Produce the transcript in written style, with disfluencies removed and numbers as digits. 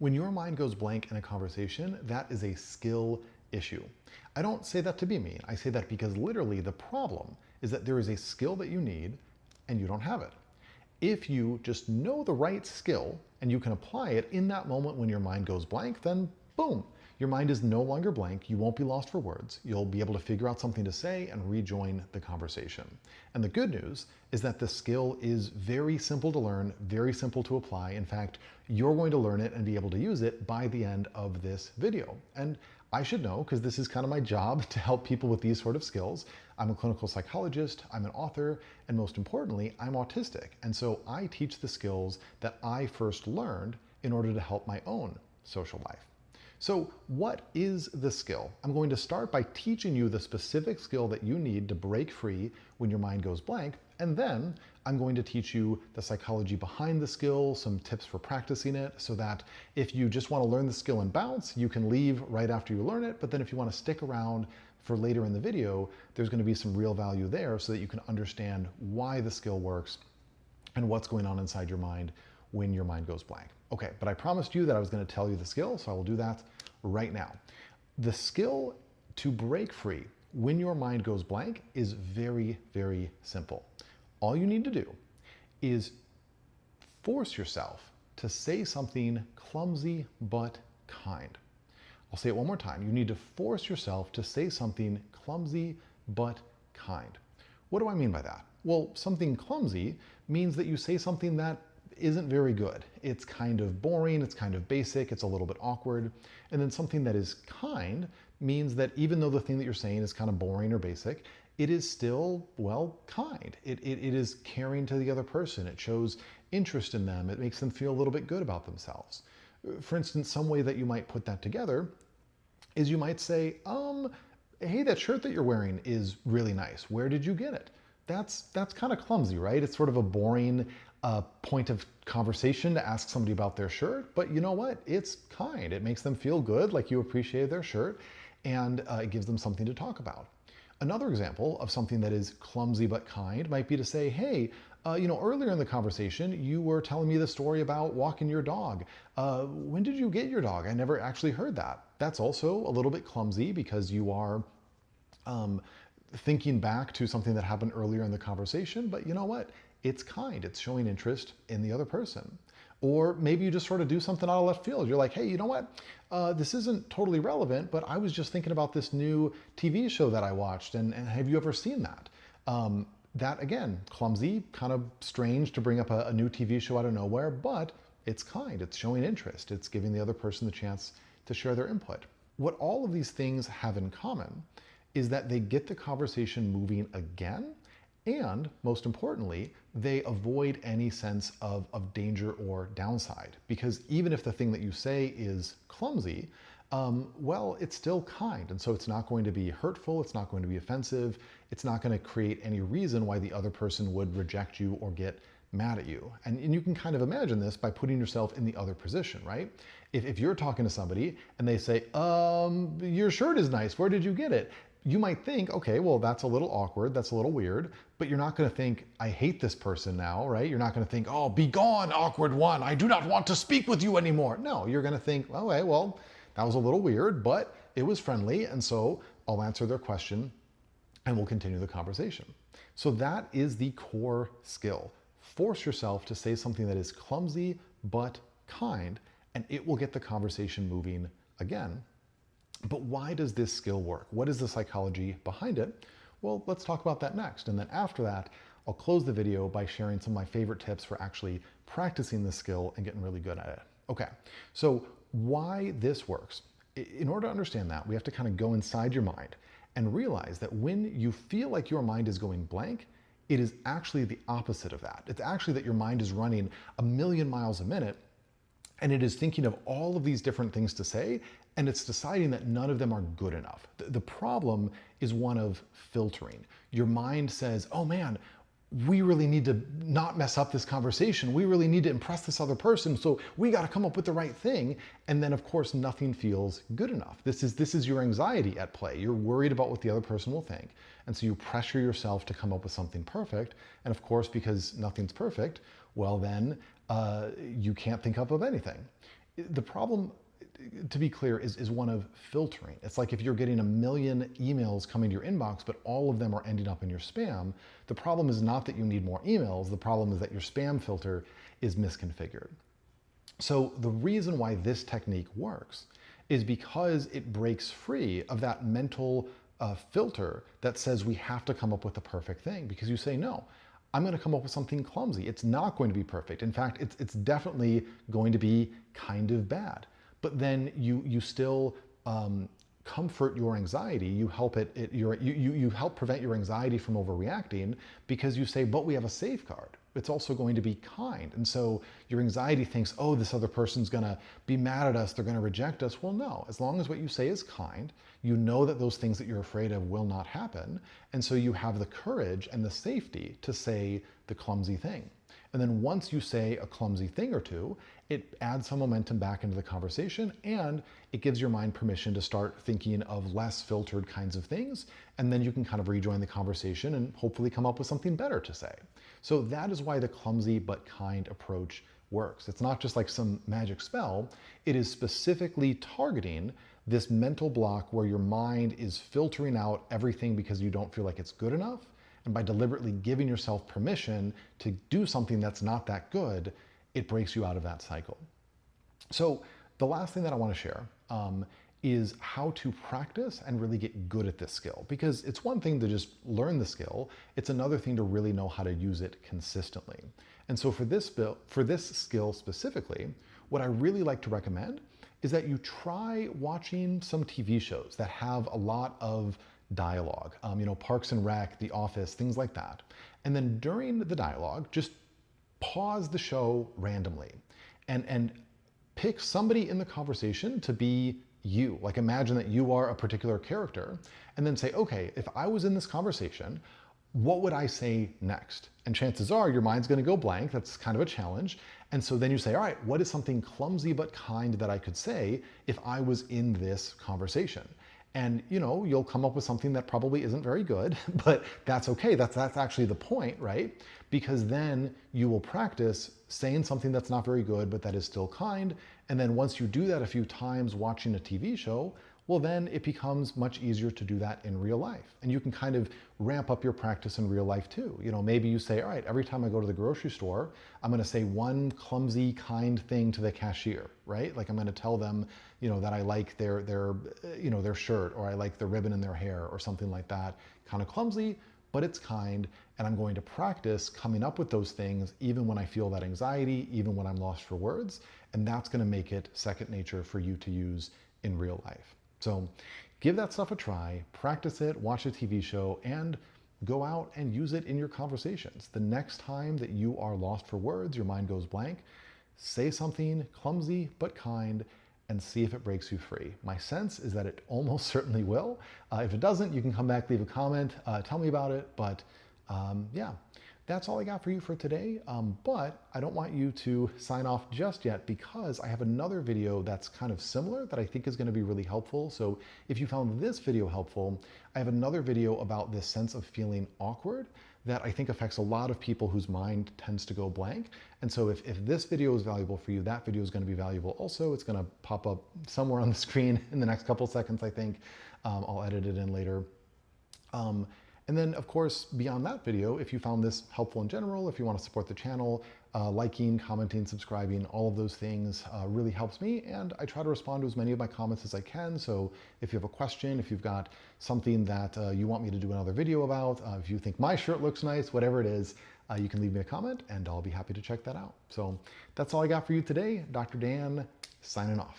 When your mind goes blank in a conversation, that is a skill issue. I don't say that to be mean. I say that because literally the problem is that there is a skill that you need and you don't have it. If you just know the right skill and you can apply it in that moment when your mind goes blank, then boom, your mind is no longer blank. You won't be lost for words. You'll be able to figure out something to say and rejoin the conversation. And the good news is that the skill is very simple to learn, very simple to apply. In fact, you're going to learn it and be able to use it by the end of this video. And I should know, because this is kind of my job to help people with these sort of skills. I'm a clinical psychologist, I'm an author, and most importantly, I'm autistic. And so I teach the skills that I first learned in order to help my own social life. So what is the skill? I'm going to start by teaching you the specific skill that you need to break free when your mind goes blank, and then I'm going to teach you the psychology behind the skill, some tips for practicing it, so that if you just want to learn the skill and bounce, you can leave right after you learn it, but then if you want to stick around for later in the video, there's going to be some real value there so that you can understand why the skill works and what's going on inside your mind when your mind goes blank. Okay, but I promised you that I was going to tell you the skill, so I will do that right now. The skill to break free when your mind goes blank is very, very simple. All you need to do is force yourself to say something clumsy but kind. I'll say it one more time. You need to force yourself to say something clumsy but kind. What do I mean by that? Well, something clumsy means that you say something that isn't very good. It's kind of boring, it's kind of basic, it's a little bit awkward. And then something that is kind means that even though the thing that you're saying is kind of boring or basic, it is still, well, kind. It is caring to the other person. It shows interest in them. It makes them feel a little bit good about themselves. For instance, some way that you might put that together is you might say, hey, that shirt that you're wearing is really nice. Where did you get it? That's kind of clumsy, right? It's sort of a boring point of conversation to ask somebody about their shirt, but you know what? It's kind. It makes them feel good, like you appreciate their shirt, and it gives them something to talk about. Another example of something that is clumsy but kind might be to say, hey, earlier in the conversation, you were telling me the story about walking your dog. When did you get your dog? I never actually heard that. That's also a little bit clumsy because you are thinking back to something that happened earlier in the conversation, but you know what? It's kind. It's showing interest in the other person. Or maybe you just sort of do something out of left field. You're like, hey, you know what? This isn't totally relevant, but I was just thinking about this new TV show that I watched, and have you ever seen that? That, again, clumsy, kind of strange to bring up a new TV show out of nowhere, but it's kind. It's showing interest. It's giving the other person the chance to share their input. What all of these things have in common is that they get the conversation moving again, and most importantly, they avoid any sense of danger or downside. Because even if the thing that you say is clumsy, well, it's still kind. And so it's not going to be hurtful, it's not going to be offensive, it's not going to create any reason why the other person would reject you or get mad at you. And you can kind of imagine this by putting yourself in the other position, right? If you're talking to somebody and they say, your shirt is nice, where did you get it? You might think, okay, well, that's a little awkward, that's a little weird, but you're not going to think, I hate this person now, right? You're not going to think, oh, be gone, awkward one, I do not want to speak with you anymore. No, you're going to think, okay, well, that was a little weird, but it was friendly, and so I'll answer their question and we'll continue the conversation. So that is the core skill. Force yourself to say something that is clumsy but kind, and it will get the conversation moving again. But why does this skill work? What is the psychology behind it? Well, let's talk about that next. And then after that, I'll close the video by sharing some of my favorite tips for actually practicing this skill and getting really good at it. Okay, so why this works. In order to understand that, we have to kind of go inside your mind and realize that when you feel like your mind is going blank, it is actually the opposite of that. It's actually that your mind is running 1,000,000 miles a minute, and it is thinking of all of these different things to say, and it's deciding that none of them are good enough. The problem is one of filtering. Your mind says, oh man, we really need to not mess up this conversation. We really need to impress this other person, so we got to come up with the right thing. And then of course, nothing feels good enough. This is your anxiety at play. You're worried about what the other person will think. And so you pressure yourself to come up with something perfect. And of course, because nothing's perfect, well then, you can't think up of anything. The problem, to be clear, is one of filtering. It's like if you're getting a million emails coming to your inbox, but all of them are ending up in your spam. The problem is not that you need more emails. The problem is that your spam filter is misconfigured. So the reason why this technique works is because it breaks free of that mental filter that says we have to come up with the perfect thing. Because you say, no, I'm going to come up with something clumsy. It's not going to be perfect. In fact, it's definitely going to be kind of bad. But then you still comfort your anxiety. You help you help prevent your anxiety from overreacting because you say, but we have a safeguard. It's also going to be kind. And so your anxiety thinks, oh, this other person's going to be mad at us. They're going to reject us. Well, no, as long as what you say is kind, you know that those things that you're afraid of will not happen. And so you have the courage and the safety to say the clumsy thing. And then once you say a clumsy thing or two, it adds some momentum back into the conversation and it gives your mind permission to start thinking of less filtered kinds of things. And then you can kind of rejoin the conversation and hopefully come up with something better to say. So that is why the clumsy but kind approach works. It's not just like some magic spell. It is specifically targeting this mental block where your mind is filtering out everything because you don't feel like it's good enough. And by deliberately giving yourself permission to do something that's not that good, it breaks you out of that cycle. So the last thing that I want to share is how to practice and really get good at this skill. Because it's one thing to just learn the skill, it's another thing to really know how to use it consistently. And so for this skill specifically, what I really like to recommend is that you try watching some TV shows that have a lot of dialogue, Parks and Rec, The Office, things like that. And then during the dialogue, just pause the show randomly and pick somebody in the conversation to be you. Like imagine that you are a particular character and then say, okay, if I was in this conversation, what would I say next? And chances are your mind's going to go blank. That's kind of a challenge. And so then you say, all right, what is something clumsy but kind that I could say if I was in this conversation? And you'll come up with something that probably isn't very good, but that's okay. That's actually the point, right? Because then you will practice saying something that's not very good, but that is still kind. And then once you do that a few times watching a TV show, well, then it becomes much easier to do that in real life. And you can kind of ramp up your practice in real life too. Maybe you say, all right, every time I go to the grocery store, I'm going to say one clumsy, kind thing to the cashier, right? Like I'm going to tell them, that I like their shirt, or I like the ribbon in their hair, or something like that. Kind of clumsy, but it's kind. And I'm going to practice coming up with those things even when I feel that anxiety, even when I'm lost for words. And that's going to make it second nature for you to use in real life. So give that stuff a try, practice it, watch a TV show, and go out and use it in your conversations. The next time that you are lost for words, your mind goes blank, say something clumsy but kind and see if it breaks you free. My sense is that it almost certainly will. If it doesn't, you can come back, leave a comment, tell me about it. But yeah, that's all I got for you for today. But I don't want you to sign off just yet because I have another video that's kind of similar that I think is going to be really helpful. So if you found this video helpful, I have another video about this sense of feeling awkward that I think affects a lot of people whose mind tends to go blank. And so if this video is valuable for you, that video is going to be valuable also. It's going to pop up somewhere on the screen in the next couple seconds, I think. I'll edit it in later. And then, of course, beyond that video, if you found this helpful in general, if you want to support the channel, liking, commenting, subscribing, all of those things really helps me. And I try to respond to as many of my comments as I can. So if you have a question, if you've got something that you want me to do another video about, if you think my shirt looks nice, whatever it is, you can leave me a comment and I'll be happy to check that out. So that's all I got for you today. Dr. Dan signing off.